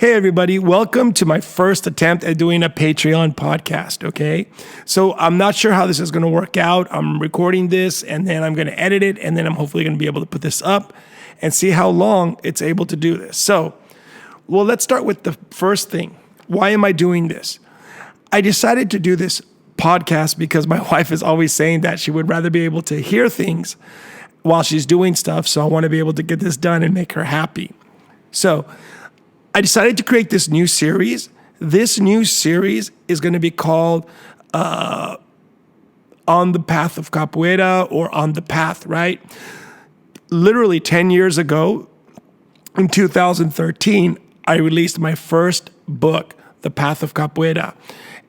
Hey, everybody. Welcome to my first attempt at doing a Patreon podcast, okay? So I'm not sure how this is going to work out. I'm recording this, and then I'm going to edit it, and then I'm hopefully going to be able to put this up and see how long it's able to do this. So, well, let's start with the first thing. Why am I doing this? I decided to do this podcast because my wife is always saying that she would rather be able to hear things while she's doing stuff. So I want to be able to get this done and make her happy. So I decided to create this new series. This new series is going to be called On the Path of Capoeira, or On the Path, right? Literally 10 years ago, in 2013, I released my first book, The Path of Capoeira.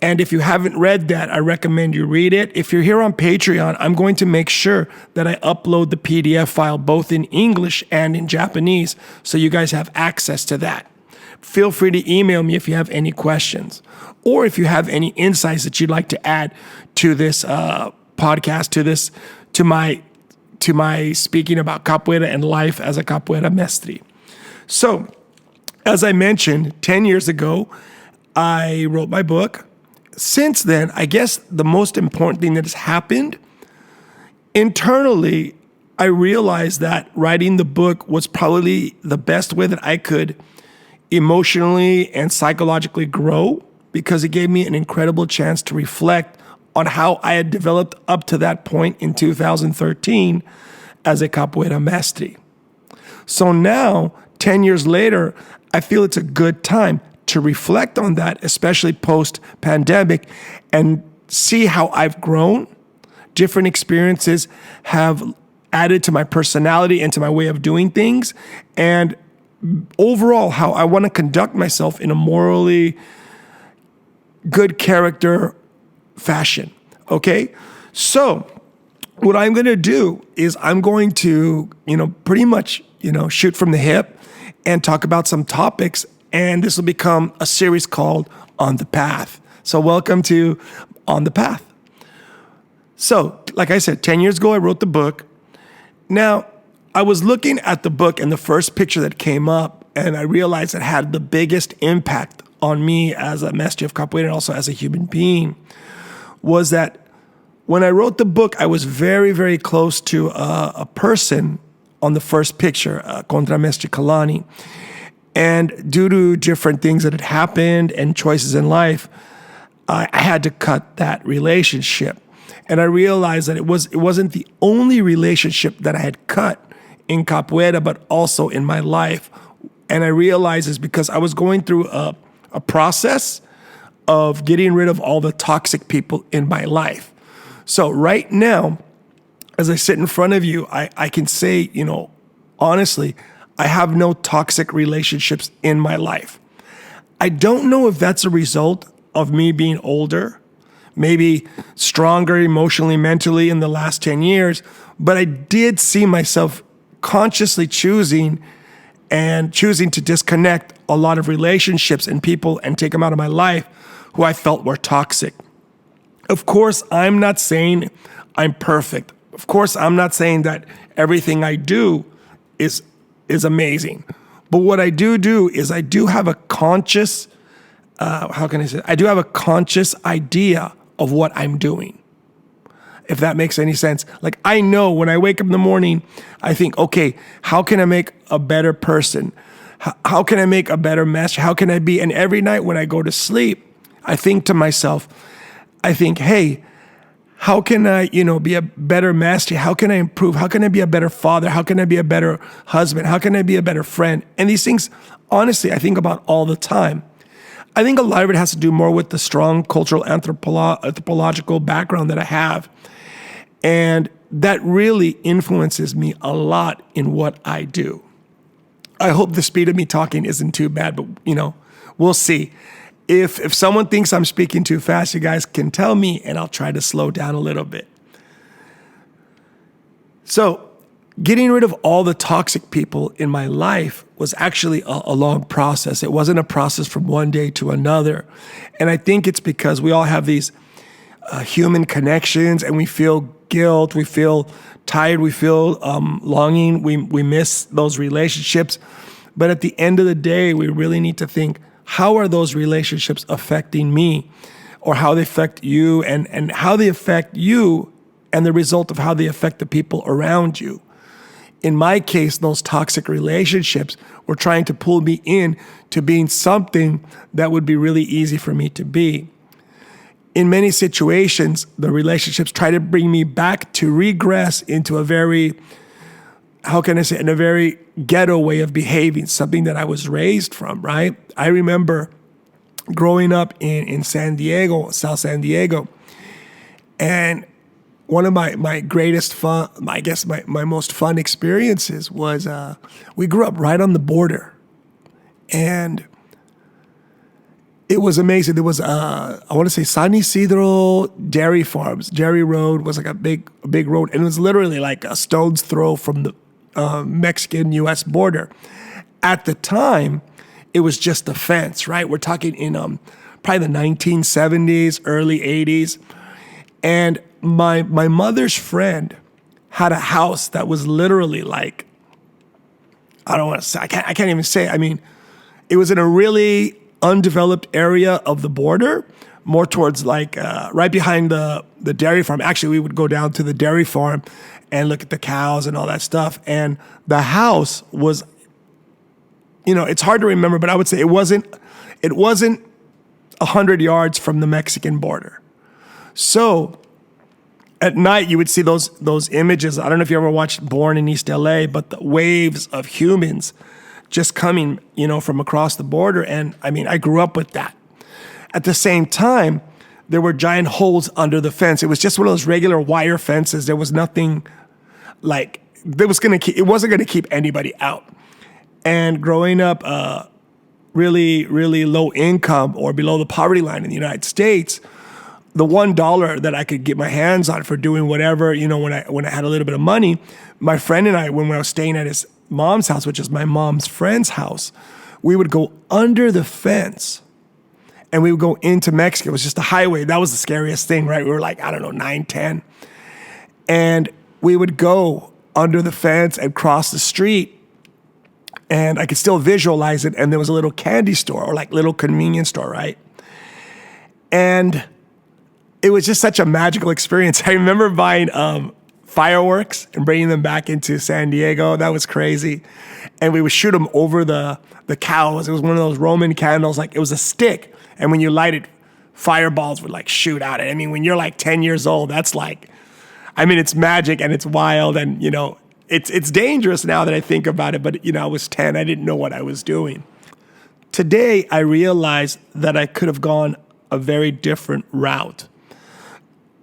And if you haven't read that, I recommend you read it. If you're here on Patreon, I'm going to make sure that I upload the PDF file both in English and in Japanese so you guys have access to that. Feel free to email me if you have any questions or if you have any insights that you'd like to add to this podcast, to my speaking about capoeira and life as a capoeira mestre. So, as I mentioned, 10 years ago, I wrote my book. Since then, I guess the most important thing that has happened internally, I realized that writing the book was probably the best way that I could emotionally and psychologically grow, because it gave me an incredible chance to reflect on how I had developed up to that point in 2013 as a capoeira mestre. So now, 10 years later, I feel it's a good time to reflect on that, especially post-pandemic, and see how I've grown. Different experiences have added to my personality and to my way of doing things, and overall, how I want to conduct myself in a morally good character fashion, okay? So what I'm going to do is I'm going to, pretty much, shoot from the hip and talk about some topics. And this will become a series called On the Path. So welcome to On the Path. So, like I said, 10 years ago, I wrote the book. Now, I was looking at the book and the first picture that came up, and I realized it had the biggest impact on me as a mestre of capoeira and also as a human being, was that when I wrote the book, I was very, very close to a person on the first picture, Contra Mestre Kalani. And due to different things that had happened and choices in life, I had to cut that relationship. And I realized that it wasn't the only relationship that I had cut in capoeira, but also in my life. And I realized it's because I was going through a process of getting rid of all the toxic people in my life. So right now, as I sit in front of you, I can say, honestly, I have no toxic relationships in my life. I don't know if that's a result of me being older, maybe stronger emotionally, mentally in the last 10 years, but I did see myself consciously choosing to disconnect a lot of relationships and people and take them out of my life who I felt were toxic. Of course, I'm not saying I'm perfect. Of course, I'm not saying that everything I do is amazing. But what I do is I do have a conscious, I do have a conscious idea of what I'm doing. If that makes any sense. Like, I know when I wake up in the morning, I think, okay, how can I make a better person? How can I make a better master? How can I be? And every night when I go to sleep, I think to myself, hey, how can I, be a better master? How can I improve? How can I be a better father? How can I be a better husband? How can I be a better friend? And these things, honestly, I think about all the time. I think a lot of it has to do more with the strong cultural anthropological background that I have. And that really influences me a lot in what I do. I hope the speed of me talking isn't too bad, but, we'll see. If someone thinks I'm speaking too fast, you guys can tell me, and I'll try to slow down a little bit. So, getting rid of all the toxic people in my life was actually a long process. It wasn't a process from one day to another. And I think it's because we all have these human connections, and we feel guilt, we feel tired, we feel longing, we miss those relationships. But at the end of the day, we really need to think, how are those relationships affecting me, or how they affect you, and how they affect you and the result of how they affect the people around you. In my case, those toxic relationships were trying to pull me in to being something that would be really easy for me to be. In many situations, the relationships try to bring me back to regress into a very, in a very ghetto way of behaving, something that I was raised from, right? I remember growing up in San Diego, South San Diego, and one of my greatest fun, I guess my most fun experiences was we grew up right on the border, and it was amazing. There was I want to say San Isidro Dairy Farms. Dairy Road was like a big road, and it was literally like a stone's throw from the Mexican-U.S. border. At the time, it was just a fence, right? We're talking in probably the 1970s, early 80s, and my mother's friend had a house that was literally like, I don't want to say, I can't even say. I mean, it was in a really undeveloped area of the border, more towards like right behind the dairy farm. Actually, we would go down to the dairy farm and look at the cows and all that stuff. And the house was, it's hard to remember, but I would say it wasn't 100 yards from the Mexican border. So at night, you would see those images. I don't know if you ever watched Born in East LA, but the waves of humans just coming, from across the border. And I mean, I grew up with that. At the same time, there were giant holes under the fence. It was just one of those regular wire fences. There was nothing like it wasn't going to keep anybody out. And growing up really, really low income or below the poverty line in the United States, the $1 that I could get my hands on for doing whatever, when I had a little bit of money, my friend and I, when I was staying at his mom's house, which is my mom's friend's house, we would go under the fence and we would go into Mexico. It was just a highway. That was the scariest thing, right? We were like, 9, 10. And we would go under the fence and cross the street, and I could still visualize it. And there was a little candy store or like little convenience store, right? And it was just such a magical experience. I remember buying fireworks and bringing them back into San Diego. That was crazy. And we would shoot them over the cows. It was one of those Roman candles. Like, it was a stick. And when you light it, fireballs would like shoot out. I mean, when you're like 10 years old, that's like, it's magic and it's wild. And, it's dangerous now that I think about it. But, I was 10. I didn't know what I was doing. Today, I realized that I could have gone a very different route.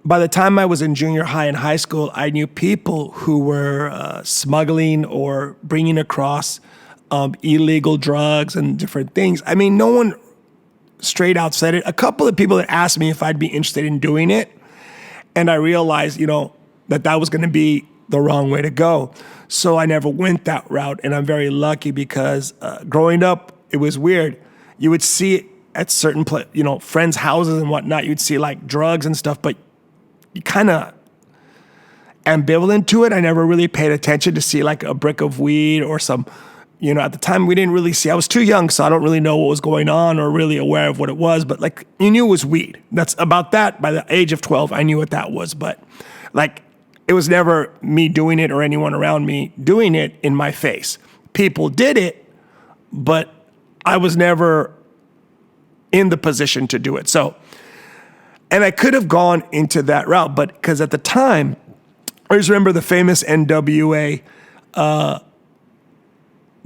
By the time I was in junior high and high school, I knew people who were smuggling or bringing across illegal drugs and different things. I mean, no one straight out said it. A couple of people that asked me if I'd be interested in doing it. And I realized, that was going to be the wrong way to go. So I never went that route. And I'm very lucky because growing up, it was weird. You would see it at certain friends' houses and whatnot. You'd see like drugs and stuff, but you kind of ambivalent to it. I never really paid attention to see like a brick of weed or some, at the time we didn't really see, I was too young, so I don't really know what was going on or really aware of what it was, but like you knew it was weed. That's about that. By the age of 12, I knew what that was, but like it was never me doing it or anyone around me doing it in my face. People did it, but I was never in the position to do it. So, and I could have gone into that route, but because at the time, I just remember the famous NWA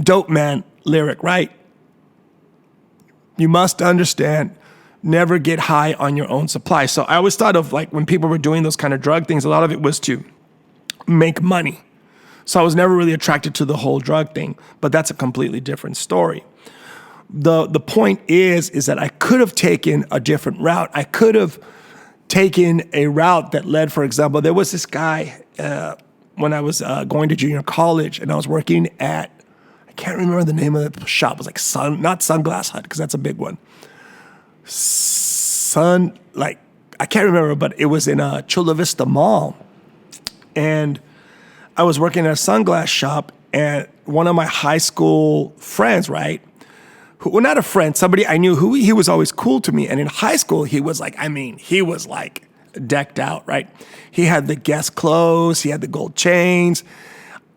Dope Man lyric, right? You must understand, never get high on your own supply. So I always thought of like when people were doing those kind of drug things, a lot of it was to make money. So I was never really attracted to the whole drug thing, but that's a completely different story. The point is that I could have taken a different route. I could have taken a route that led, for example, there was this guy when I was going to junior college and I was working at, I can't remember the name of the shop. It was like not Sunglass Hut, because that's a big one. I can't remember, but it was in Chula Vista Mall. And I was working at a sunglass shop, And one of my high school friends, right? Well, not a friend, somebody I knew who he was always cool to me. And in high school, he was like, decked out, right? He had the Guess clothes, he had the gold chains.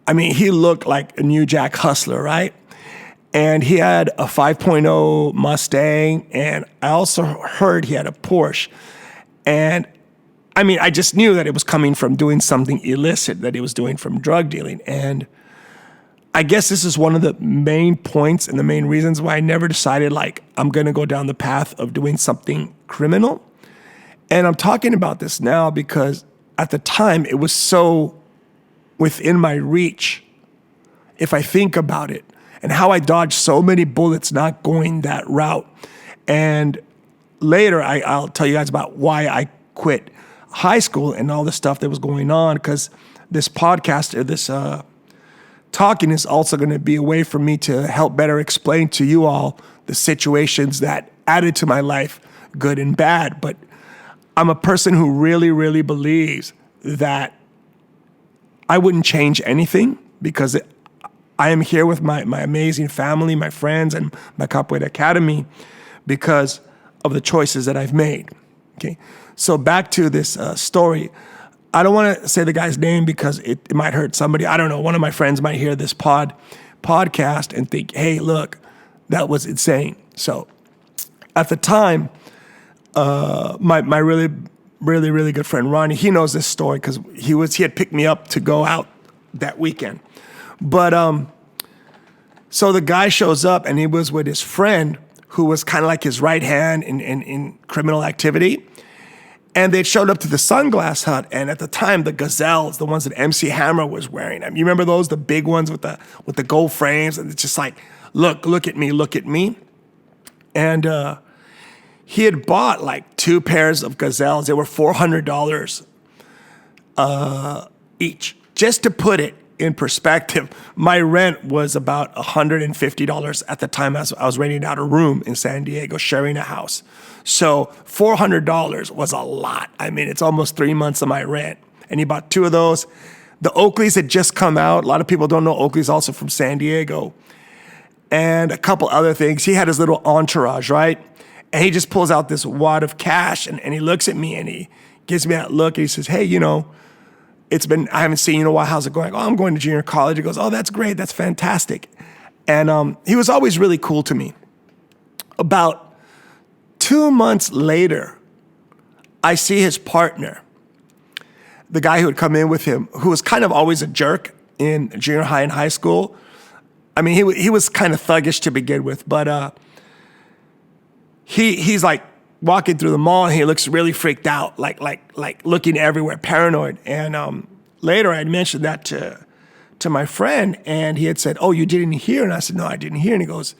He looked like a New Jack Hustler, right? And he had a 5.0 Mustang, and I also heard he had a Porsche. And I just knew that it was coming from doing something illicit, that he was doing from drug dealing. And I guess this is one of the main points and the main reasons why I never decided I'm going to go down the path of doing something criminal. And I'm talking about this now because at the time it was so within my reach, if I think about it, and how I dodged so many bullets not going that route. And later I'll tell you guys about why I quit high school and all the stuff that was going on, because this podcast or this talking is also going to be a way for me to help better explain to you all the situations that added to my life, good and bad. But I'm a person who really, really believes that I wouldn't change anything, because I am here with my amazing family, my friends, and my Capoeira Academy because of the choices that I've made. Okay, so back to this story. I don't want to say the guy's name because it might hurt somebody. I don't know. One of my friends might hear this podcast and think, hey, look, that was insane. So at the time, my really, really, really good friend, Ronnie, he knows this story because he had picked me up to go out that weekend. But so the guy shows up and he was with his friend who was kind of like his right hand in criminal activity. And they showed up to the Sunglass Hut, and at the time, the Gazelles, the ones that MC Hammer was wearing, you remember those, the big ones with the gold frames, and it's just like, look at me. And he had bought 2 pairs of Gazelles. They were $400 each. Just to put it in perspective, my rent was about $150 at the time. I was renting out a room in San Diego, sharing a house. So $400 was a lot. It's almost 3 months of my rent. And he bought 2 of those. The Oakleys had just come out. A lot of people don't know Oakley's also from San Diego. And a couple other things. He had his little entourage, right? And he just pulls out this wad of cash and he looks at me and he gives me that look and he says, hey, I haven't seen you in a while. How's it going? Oh, I'm going to junior college. He goes, oh, that's great. That's fantastic. And he was always really cool to me. About 2 months later, I see his partner, the guy who had come in with him, who was kind of always a jerk in junior high and high school. He was kind of thuggish to begin with, but he's walking through the mall and he looks really freaked out, like looking everywhere, paranoid. And later I mentioned that to my friend, and he had said, oh, you didn't hear? And I said, no, I didn't hear. And he goes,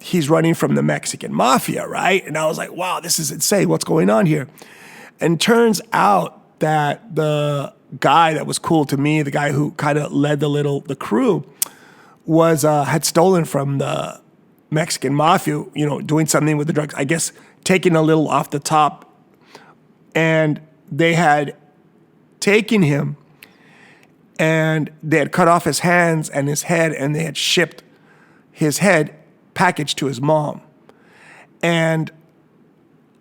he's running from the Mexican mafia, right? And I was like, wow, this is insane. What's going on here? And turns out that the guy that was cool to me, the guy who kind of led the crew, was had stolen from the Mexican mafia, doing something with the drugs, I guess taking a little off the top. And they had taken him and they had cut off his hands and his head, and they had shipped his head packaged to his mom. And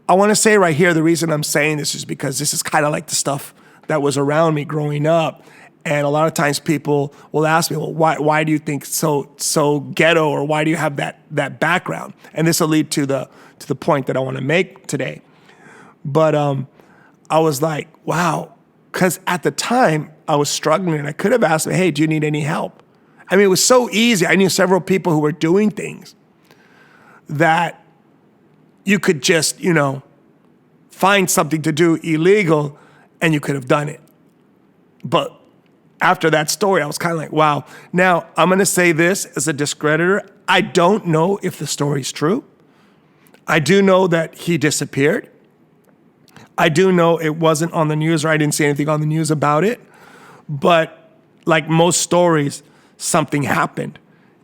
I want to say right here, the reason I'm saying this is because this is kind of like the stuff that was around me growing up. And a lot of times people will ask me, well, why do you think so ghetto, or why do you have that background? And this will lead to the point that I want to make today. But I was like, wow, because at the time I was struggling and I could have asked me, hey, do you need any help? It was so easy. I knew several people who were doing things that you could just, find something to do illegal and you could have done it. But after that story, I was kind of like, wow. Now, I'm going to say this as a discreditor. I don't know if the story's true. I do know that he disappeared. I do know it wasn't on the news, or I didn't see anything on the news about it. But like most stories, something happened.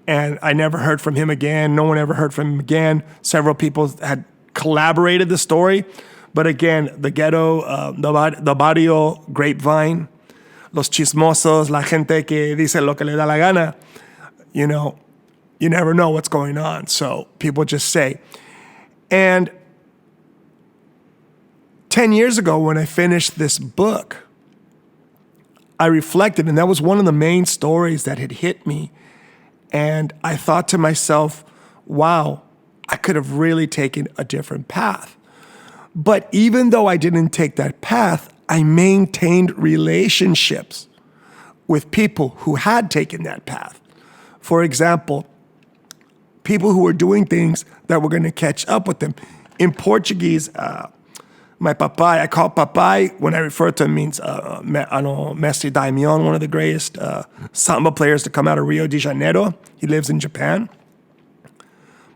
And I never heard from him again. No one ever heard from him again. Several people had collaborated the story. But again, the ghetto, the barrio grapevine los chismosos, la gente que dice lo que le da la gana, you know, you never know what's going on. So people just say. And 10 years ago, when I finished this book, I reflected, and that was one of the main stories that had hit me. And I thought to myself, wow, I could have really taken a different path. But even though I didn't take that path, I maintained relationships with people who had taken that path. For example, people who were doing things that were going to catch up with them. In Portuguese, my papai, I call papai, when I refer to him, means Mestre Vibes, one of the greatest samba players to come out of Rio de Janeiro. He lives in Japan.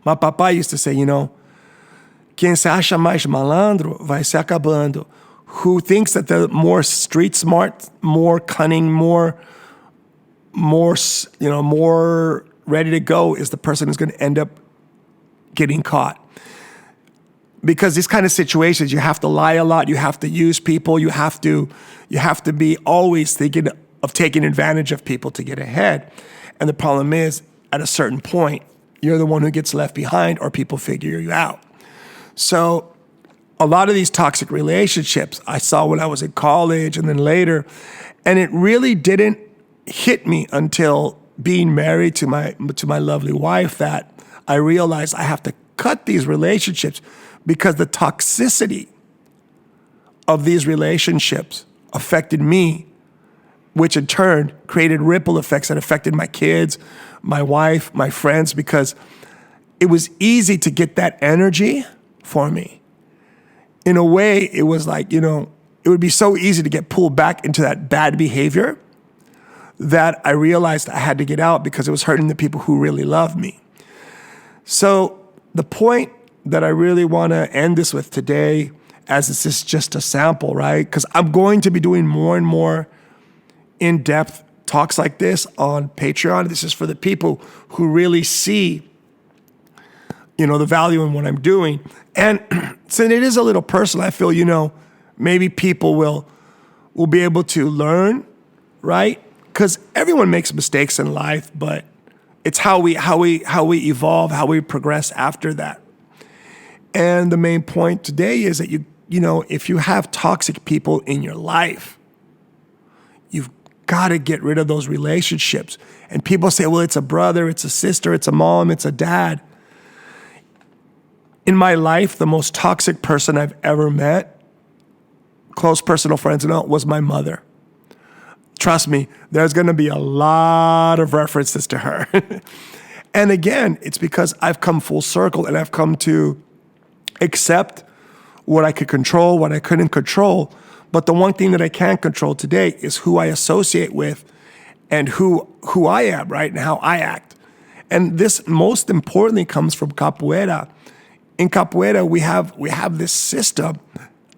My papai used to say, you know, quem se acha mais malandro vai se acabando. Who thinks that they're more street smart, more cunning, more ready to go is the person who's going to end up getting caught. Because these kind of situations, you have to lie a lot, you have to use people, you have to be always thinking of taking advantage of people to get ahead. And the problem is, at a certain point, you're the one who gets left behind or people figure you out. So a lot of these toxic relationships I saw when I was in college and then later, and it really didn't hit me until being married to my lovely wife that I realized I have to cut these relationships because the toxicity of these relationships affected me, which in turn created ripple effects that affected my kids, my wife, my friends, because it was easy to get that energy for me. In a way, it was like, you know, it would be so easy to get pulled back into that bad behavior that I realized I had to get out because it was hurting the people who really love me. So the point that I really want to end this with today, as this is just a sample, right? Because I'm going to be doing more and more in-depth talks like this on Patreon. This is for the people who really see, you know, the value in what I'm doing. And since it is a little personal, I feel, you know, maybe people will be able to learn, right? Because everyone makes mistakes in life, but it's how we evolve, how we progress after that. And the main point today is that you know, if you have toxic people in your life, you've got to get rid of those relationships. And people say, well, it's a brother, it's a sister, it's a mom, it's a dad. In my life, the most toxic person I've ever met, close personal friends and all, was my mother. Trust me, there's going to be a lot of references to her. And again, it's because I've come full circle and I've come to accept what I could control, what I couldn't control. But the one thing that I can't control today is who I associate with and who I am, right? And how I act. And this most importantly comes from Capoeira. In Capoeira, we have this system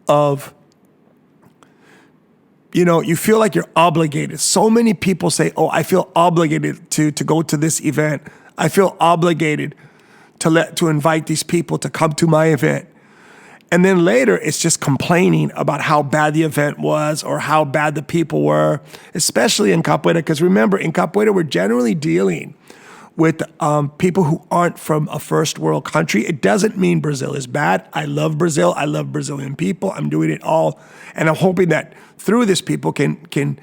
of, you know, you feel like you're obligated. So many people say, oh, I feel obligated to go to this event. I feel obligated to invite these people to come to my event. And then later, it's just complaining about how bad the event was or how bad the people were, especially in Capoeira. Because remember, in Capoeira, we're generally dealing with people who aren't from a first world country. It doesn't mean Brazil is bad. I love Brazil. I love Brazilian people. I'm doing it all. And I'm hoping that through this, people can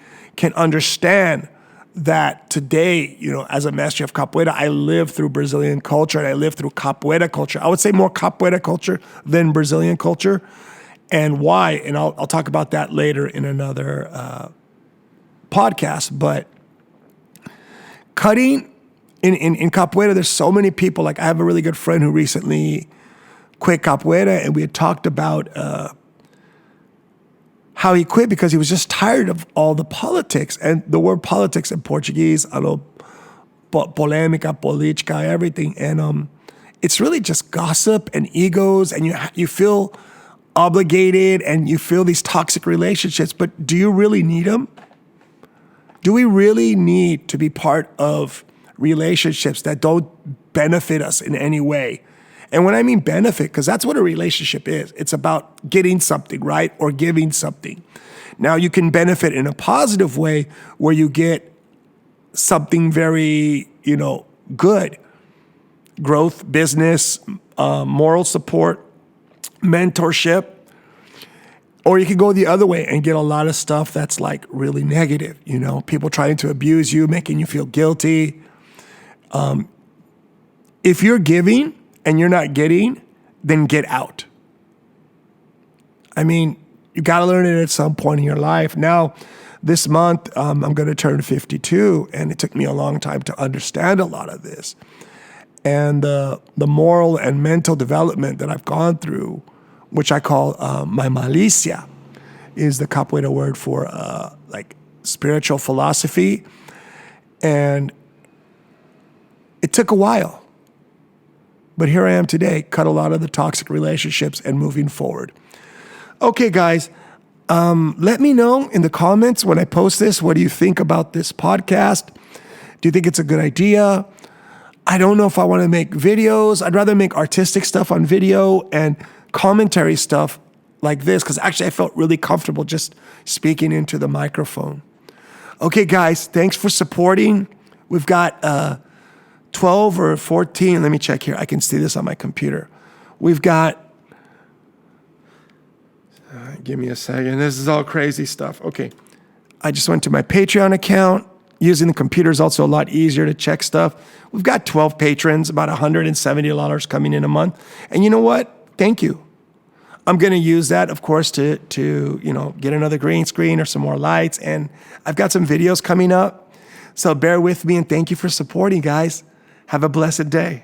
understand that today, you know, as a master of Capoeira, I live through Brazilian culture and I live through Capoeira culture. I would say more Capoeira culture than Brazilian culture. And why? And I'll talk about that later in another podcast. But cutting in Capoeira, there's so many people. Like I have a really good friend who recently quit Capoeira, and we had talked about how he quit because he was just tired of all the politics. And the word politics in Portuguese, polêmica, política, everything. And it's really just gossip and egos, and you feel obligated and you feel these toxic relationships. But do you really need them? Do we really need to be part of relationships that don't benefit us in any way? And when I mean benefit, because that's what a relationship is. It's about getting something, right? Or giving something. Now you can benefit in a positive way where you get something very, good. Growth, business, moral support, mentorship. Or you can go the other way and get a lot of stuff that's like really negative, people trying to abuse you, making you feel guilty. If you're giving and you're not getting, then get out. I mean, you got to learn it at some point in your life. Now, this month, I'm going to turn 52, and it took me a long time to understand a lot of this. And the moral and mental development that I've gone through, which I call my malicia, is the Capoeira word for like spiritual philosophy. And it took a while. But here I am today, cut a lot of the toxic relationships and moving forward. Okay, guys, let me know in the comments when I post this, what do you think about this podcast? Do you think it's a good idea? I don't know if I want to make videos. I'd rather make artistic stuff on video and commentary stuff like this, because actually I felt really comfortable just speaking into the microphone. Okay, guys, thanks for supporting. We've got 12 or 14. Let me check here. I can see this on my computer. We've got, give me a second. This is all crazy stuff. Okay. I just went to my Patreon account. Using the computer is also a lot easier to check stuff. We've got 12 patrons, about $170 coming in a month. And you know what? Thank you. I'm going to use that, of course, to get another green screen or some more lights. And I've got some videos coming up. So bear with me and thank you for supporting, guys. Have a blessed day.